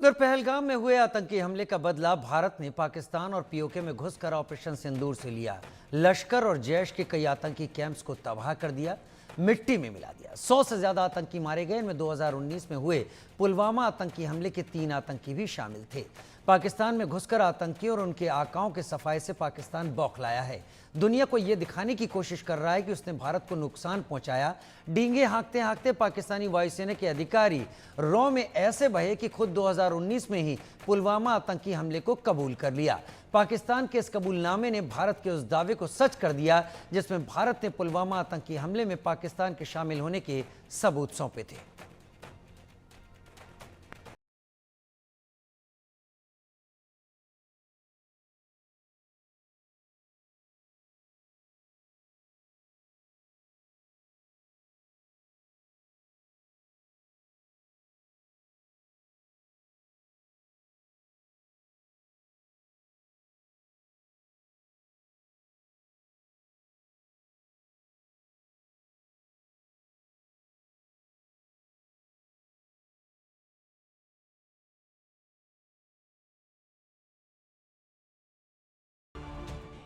फिर पहलगाम में हुए आतंकी हमले का बदला भारत ने पाकिस्तान और पीओके में घुसकर ऑपरेशन सिंदूर से लिया। लश्कर और जैश के कई आतंकी कैंप्स को तबाह कर दिया, मिट्टी में मिला दिया। 100 से ज्यादा आतंकी मारे गए। इनमें 2019 में हुए पुलवामा आतंकी हमले के 3 आतंकी भी शामिल थे। पाकिस्तान में घुसकर आतंकी और उनके आकाओं के सफाए से पाकिस्तान बौखलाया है। दुनिया को यह दिखाने की कोशिश कर रहा है कि उसने भारत को नुकसान पहुंचाया। डींगे हाँकते हाँकते पाकिस्तानी वायुसेना के अधिकारी रॉ में ऐसे बहे कि खुद 2019 में ही पुलवामा आतंकी हमले को कबूल कर लिया। पाकिस्तान के इस कबूलनामे ने भारत के उस दावे को सच कर दिया जिसमें भारत ने पुलवामा आतंकी हमले में पाकिस्तान के शामिल होने के सबूत सौंपे थे।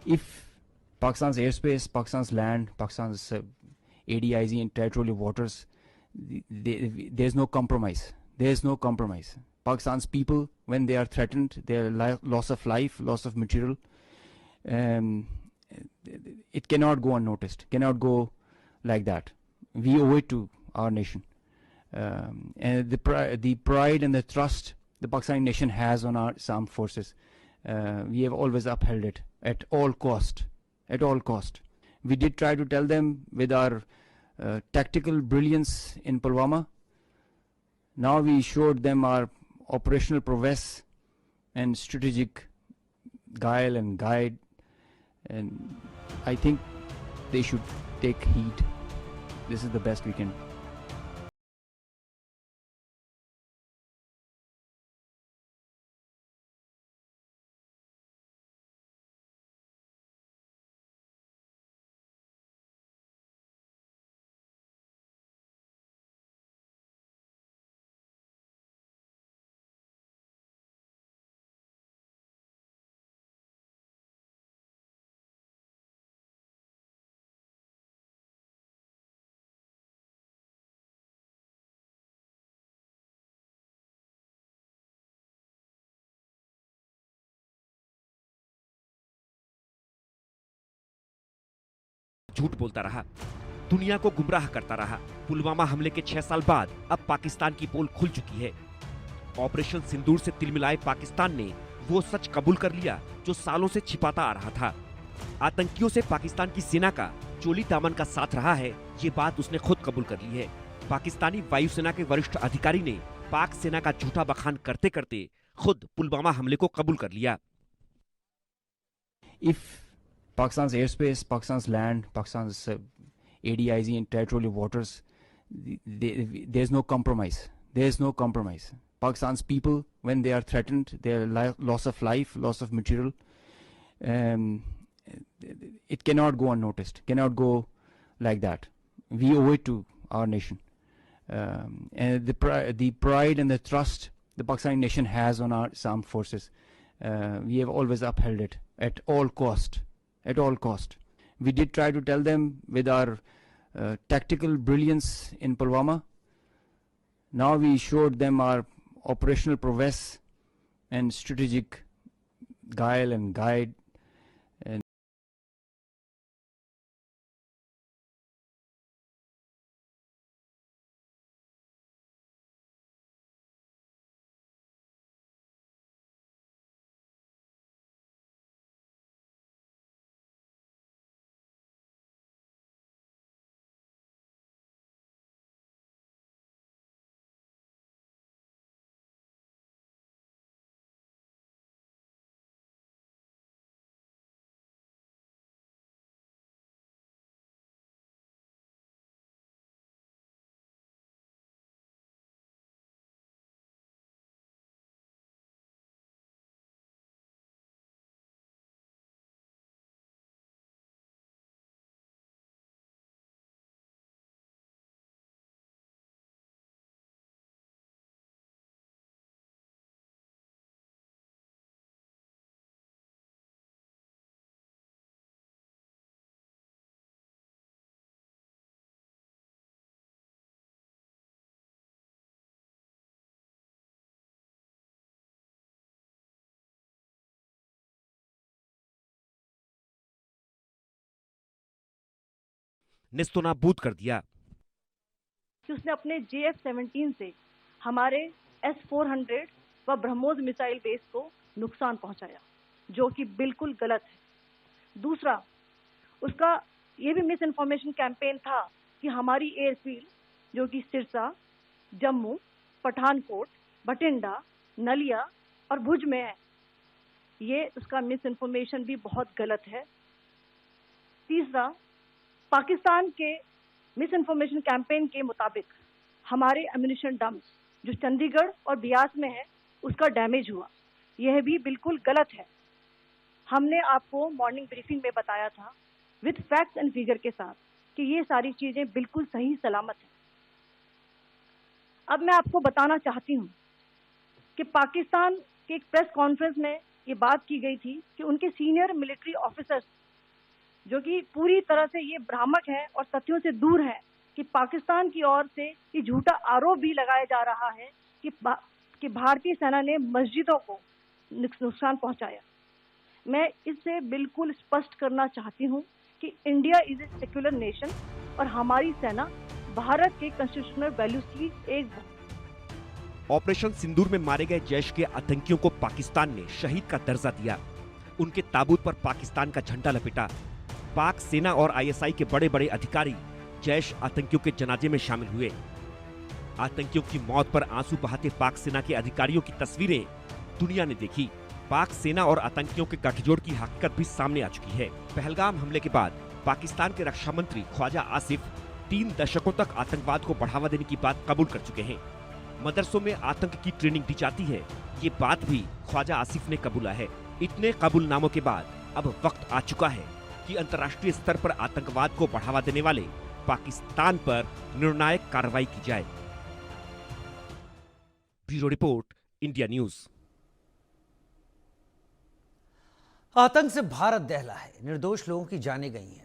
If Pakistan's airspace, Pakistan's land, Pakistan's ADIZ and territorial waters, there's no compromise. There's no compromise. Pakistan's people, when they are threatened, their loss of life, loss of material, it cannot go unnoticed, cannot go like that. We owe it to our nation. And the pride and the trust the Pakistani nation has on our armed forces, we have always upheld it at all cost. At all cost. We did try to tell them with our tactical brilliance in Pulwama. Now we showed them our operational prowess and strategic guile and guide, and I think they should take heed. This is the best we can. झूठ बोलता रहा, दुनिया को गुमराह करता रहा। पुलवामा हमले के 6 साल बाद अब पाकिस्तान की पोल खुल चुकी है। ऑपरेशन सिंदूर से तिलमिलाए पाकिस्तान ने वो सच कबूल कर लिया जो सालों से छिपाता आ रहा था। आतंकियों से पाकिस्तान की सेना का चोली दामन का साथ रहा है, ये बात उसने खुद कबूल कर ली है। पाकिस्तानी वायुसेना के वरिष्ठ अधिकारी ने पाक सेना का झूठा बखान करते करते खुद पुलवामा हमले को कबूल कर लिया। If Pakistan's airspace, Pakistan's land, Pakistan's ADIZ and territorial waters, there's no compromise. There's no compromise. Pakistan's people, when they are threatened, their loss of life, loss of material, it cannot go unnoticed, cannot go like that. We owe it to our nation. And the pride and the trust the Pakistani nation has on our armed forces, we have always upheld it at all cost. At all cost. We did try to tell them with our tactical brilliance in Pulwama. Now we showed them our operational prowess and strategic guile and guide, and नेस्तनाबूद कर दिया। कि उसने अपने JF-17 से हमारे S-400 व BrahMos missile base को नुकसान पहुंचाया, जो कि बिल्कुल गलत है। दूसरा, उसका ये भी मिस इन्फॉर्मेशन कैंपेन था कि हमारी एयरफील्ड, जो कि सिरसा, जम्मू, पठानकोट, बठिंडा, नलिया और भुज में है, ये उसका मिस इन्फॉर्मेशन भी बहुत गलत है। तीसरा, पाकिस्तान के मिस इन्फॉर्मेशन कैंपेन के मुताबिक हमारे एम्यूनिशन डम्प्स जो चंडीगढ़ और बियास में है, उसका डैमेज हुआ, यह भी बिल्कुल गलत है। हमने आपको मॉर्निंग ब्रीफिंग में बताया था विद फैक्ट्स एंड फिगर के साथ कि ये सारी चीजें बिल्कुल सही सलामत हैं। अब मैं आपको बताना चाहती हूँ कि पाकिस्तान के एक प्रेस कॉन्फ्रेंस में ये बात की गई थी कि उनके सीनियर मिलिट्री ऑफिसर्स, जो कि पूरी तरह से ये भ्रामक है और तथ्यों से दूर है, कि पाकिस्तान की ओर से ये झूठा आरोप भी लगाया जा रहा है कि भारतीय सेना ने मस्जिदों को नुकसान पहुंचाया। मैं इससे बिल्कुल स्पष्ट करना चाहती हूं कि India is a secular nation और हमारी सेना भारत के कॉन्स्टिट्यूशनल वैल्यूज की एक। ऑपरेशन सिंदूर में मारे गए जैश के आतंकियों को पाकिस्तान ने शहीद का दर्जा दिया। उनके ताबूत पर पाकिस्तान का झंडा लपेटा। पाक सेना और ISI के बड़े बड़े अधिकारी जैश आतंकियों के जनाजे में शामिल हुए। आतंकियों की मौत पर आंसू बहाते पाक सेना के अधिकारियों की तस्वीरें दुनिया ने देखी। पाक सेना और आतंकियों के गठजोड़ की हकीकत भी सामने आ चुकी है। पहलगाम हमले के बाद पाकिस्तान के रक्षा मंत्री ख्वाजा आसिफ 3 दशकों तक आतंकवाद को बढ़ावा देने की बात कबूल कर चुके हैं। मदरसों में आतंक की ट्रेनिंग दी जाती है, ये बात भी ख्वाजा आसिफ ने कबूला है। इतने कबूलनामों के बाद अब वक्त आ चुका है कि अंतर्राष्ट्रीय स्तर पर आतंकवाद को बढ़ावा देने वाले पाकिस्तान पर निर्णायक कार्रवाई की जाए। Bureau report, India news. आतंक से भारत दहला है, निर्दोष लोगों की जानें गई हैं।